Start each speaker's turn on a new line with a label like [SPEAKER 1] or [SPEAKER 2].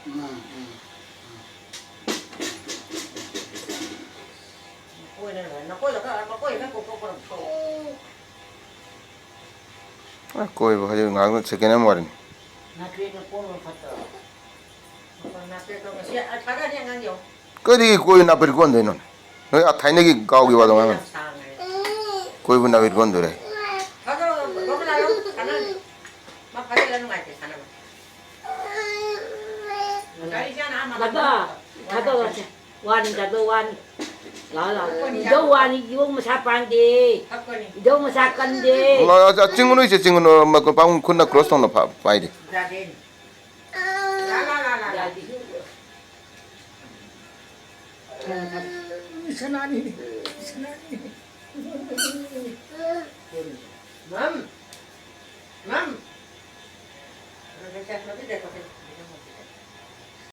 [SPEAKER 1] Quên này nó quên là nó quên nó cũng không có.
[SPEAKER 2] 아, 거의 뭐 하지 나는 세계나 말은.
[SPEAKER 1] Na quên nó quên nó phát rồi. Còn na quên nó sẽ phát ra những cái gì?
[SPEAKER 2] 거기 거기 나 버리고 온대는. 아, 타이네기 가오기 와도 하면 거기 분 나버리고 온더래.
[SPEAKER 1] Phát rồi, nó cái nào đâu? Cái này mà phát ra ngoài thì cái nào? Cái gì nào mà
[SPEAKER 3] 가도 완 가도 완 라라 너 완이 이거 사판데
[SPEAKER 1] phát coi đi.
[SPEAKER 3] 이거 사건데
[SPEAKER 2] 아, 찡으로 이제 찡으로 막그 방금 kunna 크로스톤로 봐야 돼.
[SPEAKER 1] Ra đi. La.
[SPEAKER 4] Senani.
[SPEAKER 1] Mắm. Mắm. Nó biết được rồi.